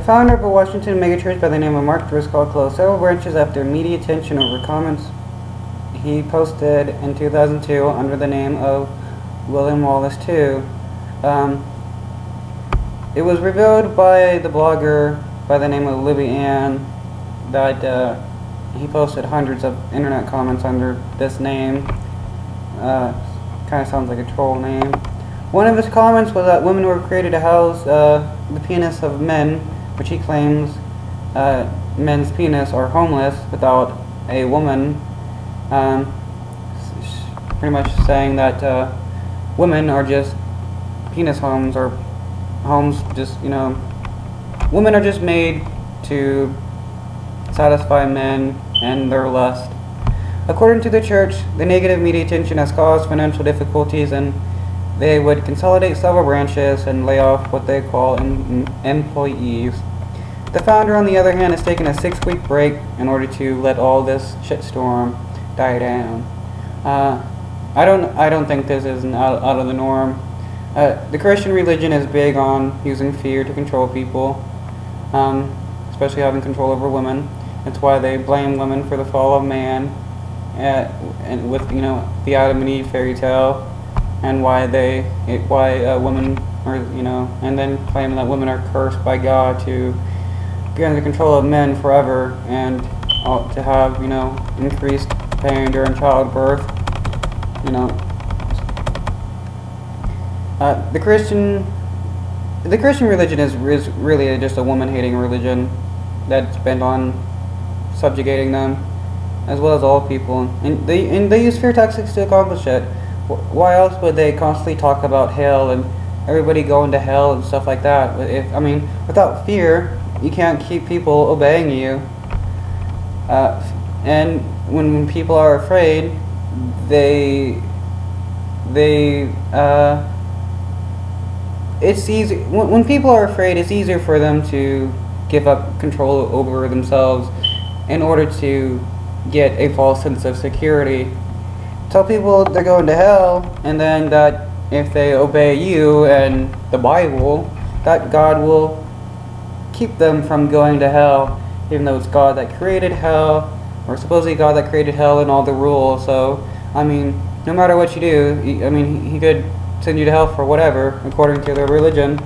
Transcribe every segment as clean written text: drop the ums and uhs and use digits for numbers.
founder of a Washington megachurch by the name of Mark Driscoll closed several branches after media attention over comments he posted in 2002 under the name of William Wallace II. It was revealed by the blogger by the name of Libby Ann that he posted hundreds of internet comments under this name. Kind of sounds like a troll name. One of his comments was that women were created to house the penis of men, which he claims men's penis are homeless without a woman. Pretty much saying that women are just penis homes, or homes just, women are just made to satisfy men and their lust. According to the church, the negative media attention has caused financial difficulties, and they would consolidate several branches and lay off what they call employees. The founder, on the other hand, has taken a 6-week break in order to let all this shitstorm die down. I don't think this is out of the norm. The Christian religion is big on using fear to control people, especially having control over women. That's why they blame women for the fall of man, and with the Adam and Eve fairy tale, and why women are and then claiming that women are cursed by God to be under the control of men forever, and to have increased pain during childbirth. The Christian religion is really just a woman-hating religion that's bent on subjugating them, as well as all people, and they use fear tactics to accomplish it. Why else would they constantly talk about hell and everybody going to hell and stuff like that? Without fear, you can't keep people obeying you. And when people are afraid, it's easy. When people are afraid, it's easier for them to give up control over themselves in order to get a false sense of security. Tell people they're going to hell, and then that if they obey you and the Bible, that God will keep them from going to hell, even though it's God that created hell, or supposedly God that created hell and all the rules. So, no matter what you do, he could send you to hell for whatever, according to their religion.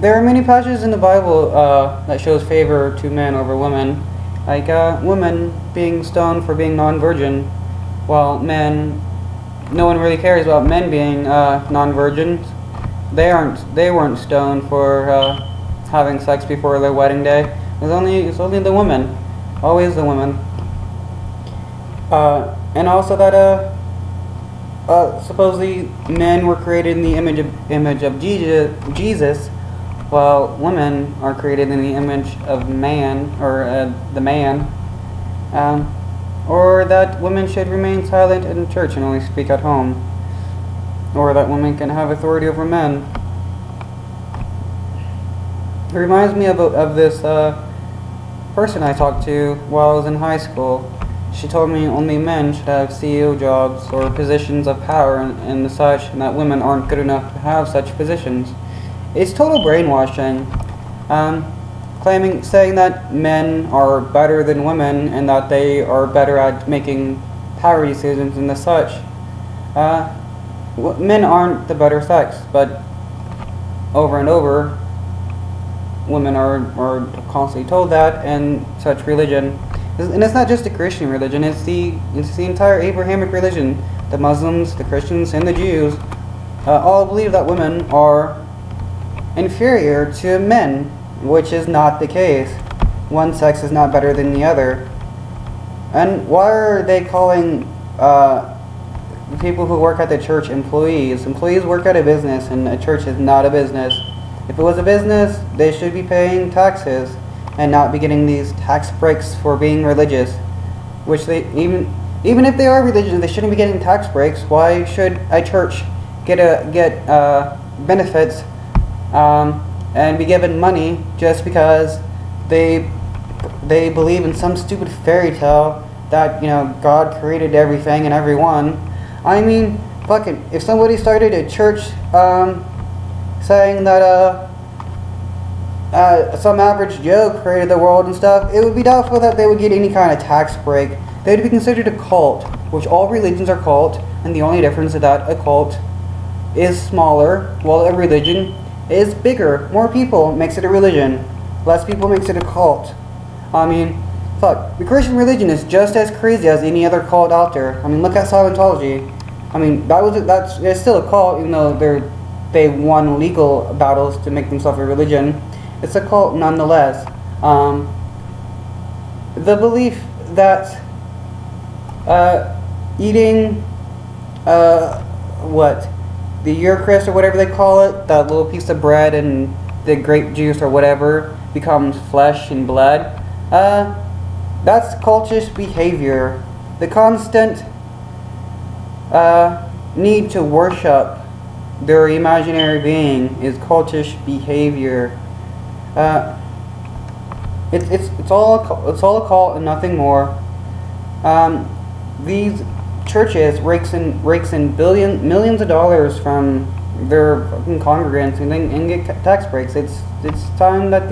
There are many passages in the Bible that shows favor to men over women, like women being stoned for being non-virgin, while men, no one really cares about men being non-virgins. They weren't stoned for having sex before their wedding day. It's only the women, always the women. And also that supposedly men were created in the image of Jesus, while women are created in the image of man, or the man. Or that women should remain silent in church and only speak at home, or that women can have authority over men. It reminds me of this person I talked to while I was in high school. She told me only men should have CEO jobs or positions of power and the such, and that women aren't good enough to have such positions. It's total brainwashing. Saying that men are better than women and that they are better at making power decisions and the such. Men aren't the better sex, but over and over, women are constantly told that in such religion. And it's not just the Christian religion, it's the entire Abrahamic religion. The Muslims, the Christians, and the Jews all believe that women are inferior to men, which is not the case. One sex is not better than the other. And why are they calling people who work at the church employees? Employees work at a business, and a church is not a business. If it was a business, they should be paying taxes and not be getting these tax breaks for being religious. Which they even if they are religious, they shouldn't be getting tax breaks. Why should a church get benefits and be given money just because they believe in some stupid fairy tale that God created everything and everyone? Fucking, if somebody started a church saying that some average Joe created the world and stuff, it would be doubtful that they would get any kind of tax break. They would be considered a cult, which all religions are cult, and the only difference is that a cult is smaller, while a religion is bigger. More people makes it a religion. Less people makes it a cult. I mean, fuck. The Christian religion is just as crazy as any other cult out there. I mean, look at Scientology. I mean, it's still a cult, even though they won legal battles to make themselves a religion. It's a cult nonetheless. The belief that eating the Eucharist or whatever they call it, that little piece of bread and the grape juice or whatever becomes flesh and blood, that's cultish behavior. The constant need to worship their imaginary being is cultish behavior. It's all a cult and nothing more. These churches rakes in millions of dollars from their fucking congregants and get tax breaks. It's time that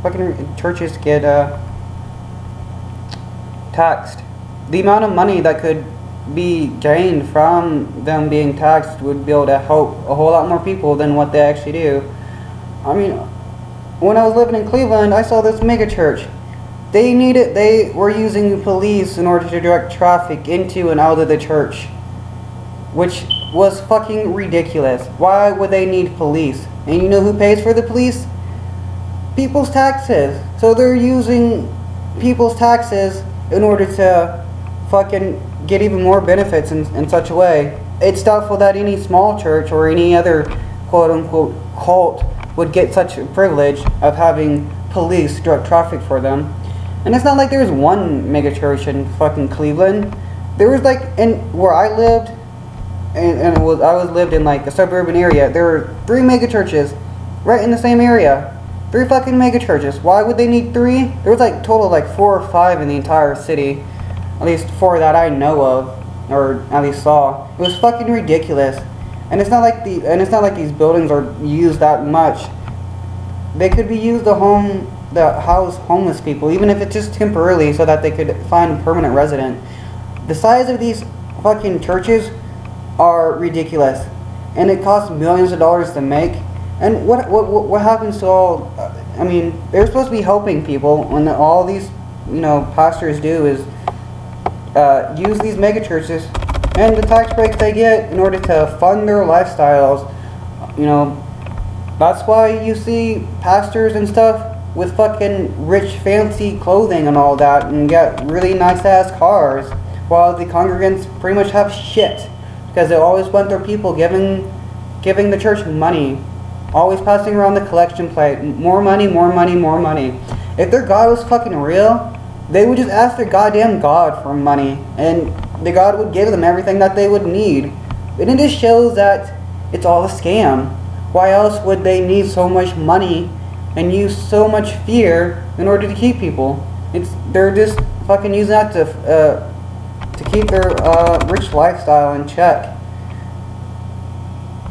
fucking churches get taxed. The amount of money that could be gained from them being taxed would be able to help a whole lot more people than what they actually do. I mean, when I was living in Cleveland, I saw this megachurch. They were using police in order to direct traffic into and out of the church, which was fucking ridiculous. Why would they need police? And you know who pays for the police? People's taxes. So they're using people's taxes in order to fucking get even more benefits in such a way. It's doubtful that any small church or any other quote-unquote cult would get such a privilege of having police direct traffic for them. And it's not like there's one megachurch in fucking Cleveland. There was like, where I lived, I was lived in like a suburban area, there were 3 megachurches right in the same area. 3 fucking megachurches. Why would they need 3? There was like total like 4 or 5 in the entire city. At least 4 that I know of, or at least saw. It was fucking ridiculous. And it's not like these buildings are used that much. They could be used to house homeless people, even if it's just temporarily, so that they could find a permanent resident. The size of these fucking churches are ridiculous, and it costs millions of dollars to make. And what happens to all? I mean, they're supposed to be helping people, when all these pastors do is use these megachurches and the tax breaks they get in order to fund their lifestyles. That's why you see pastors and stuff with fucking rich, fancy clothing and all that, and get really nice-ass cars, while the congregants pretty much have shit, because they always want their people giving the church money, always passing around the collection plate, more money, more money, more money. If their God was fucking real, they would just ask their goddamn God for money, and the God would give them everything that they would need. And it just shows that it's all a scam. Why else would they need so much money and use so much fear in order to keep people? They're just fucking using that to keep their rich lifestyle in check.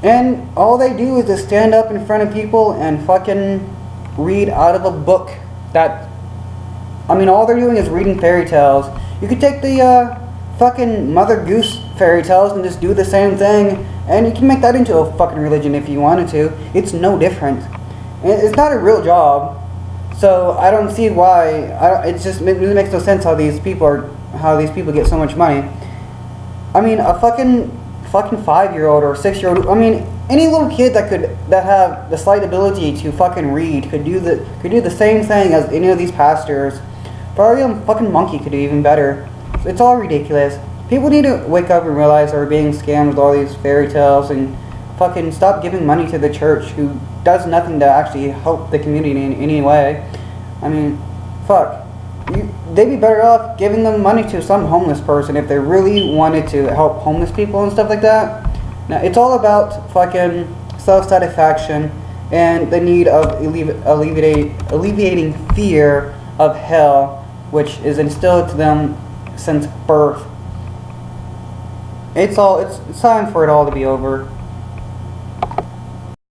And all they do is just stand up in front of people and fucking read out of a book. All they're doing is reading fairy tales. You could take the fucking Mother Goose fairy tales and just do the same thing, and you can make that into a fucking religion if you wanted to. It's no different. It's not a real job, so I don't see why. It really makes no sense how these people get so much money. I mean, a fucking 5-year-old or 6-year-old. I mean, any little kid that have the slight ability to fucking read could do the same thing as any of these pastors. Probably a fucking monkey could do even better. It's all ridiculous. People need to wake up and realize they're being scammed with all these fairy tales, and fucking stop giving money to the church, who does nothing to actually help the community in any way. I mean, fuck. They'd be better off giving them money to some homeless person if they really wanted to help homeless people and stuff like that. Now, it's all about fucking self-satisfaction and the need of alleviating fear of hell, which is instilled to them since birth. It's time for it all to be over.